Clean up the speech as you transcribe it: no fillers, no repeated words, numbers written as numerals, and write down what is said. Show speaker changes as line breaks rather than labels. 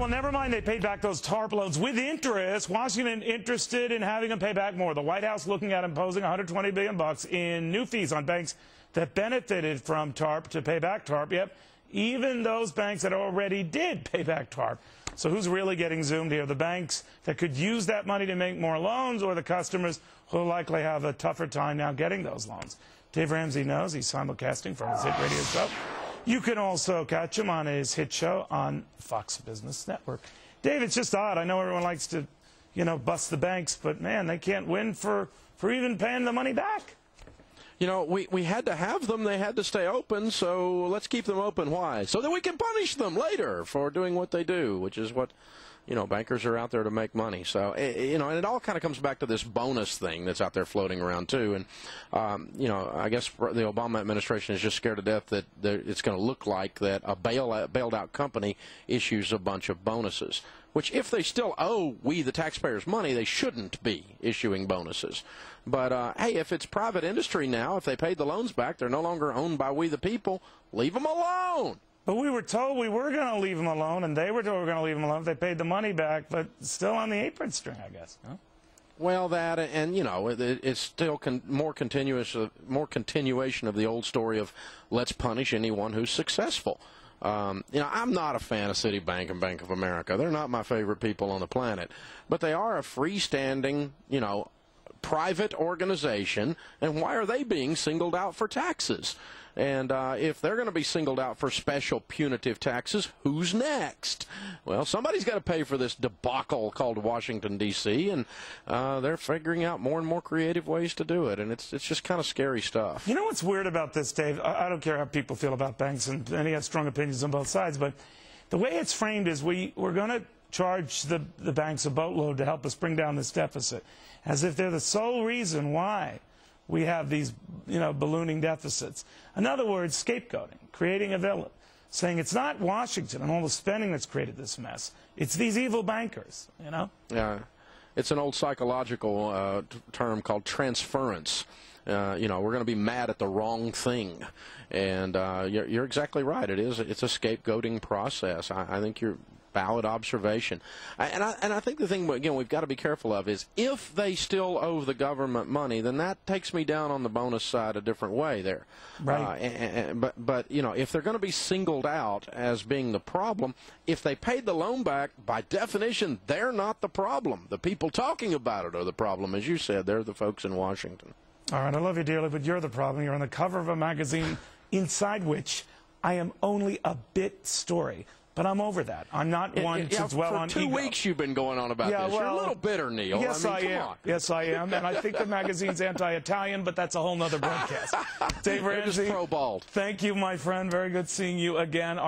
well, never mind. They paid back those TARP loans with interest. Washington interested in having them pay back more. The White House looking at imposing $120 billion in new fees on banks that benefited from TARP to pay back TARP. Yep, even those banks that already did pay back TARP. So who's really getting zoomed here? The banks that could use that money to make more loans, or the customers who will likely have a tougher time now getting those loans? Dave Ramsey knows. He's simulcasting from his hit radio show. You can also catch him on his hit show on Fox Business Network. Dave, it's just odd. I know everyone likes to, bust the banks, but, man, they can't win for even paying the money back.
We had to have them. They had to stay open, so let's keep them open. Why? So that we can punish them later for doing what they do, which is what, bankers are out there to make money. So, and it all kind of comes back to this bonus thing that's out there floating around, too. And, I guess the Obama administration is just scared to death that it's going to look like that a bailed out company issues a bunch of bonuses, which if they still owe we, the taxpayers, money, they shouldn't be issuing bonuses. But, hey, if it's private industry now, if they paid the loans back, they're no longer owned by we, the people, leave them alone.
But we were told we were going to leave them alone, and they were told we were going to leave them alone if they paid the money back, but still on the apron string, I guess. Huh?
Well, that, and, it's still more continuation of the old story of let's punish anyone who's successful. I'm not a fan of Citibank and Bank of America. They're not my favorite people on the planet. But they are a freestanding, private organization, and why are they being singled out for taxes? And if they're going to be singled out for special punitive taxes, who's next? Well, somebody's got to pay for this debacle called Washington, D.C., and they're figuring out more and more creative ways to do it, and it's just kind of scary stuff.
You know what's weird about this, Dave? I don't care how people feel about banks, and he has strong opinions on both sides, but the way it's framed is we're going to charge the banks a boatload to help us bring down this deficit, as if they're the sole reason why we have these, ballooning deficits. In other words, scapegoating, creating a villain, saying it's not Washington and all the spending that's created this mess. It's these evil bankers,
Yeah, it's an old psychological term called transference. We're going to be mad at the wrong thing, and you're exactly right. It's a scapegoating process. I think you're valid observation. And I think the thing, again, we've got to be careful of is if they still owe the government money, then that takes me down on the bonus side a different way there.
Right.
But if they're going to be singled out as being the problem, if they paid the loan back, by definition, they're not the problem. The people talking about it are the problem. As you said, they're the folks in Washington.
All right, I love you dearly, but you're the problem. You're on the cover of a magazine inside which I am only a bit story. But I'm over that. I'm not one to dwell on ego.
For 2 weeks you've been going on about this. You're a little bitter, Neil.
Yes, I am. Yes, I am. And I think the magazine's anti-Italian, but that's a whole other broadcast. Dave Ramsey,
pro-bald.
Thank you, my friend. Very good seeing you again.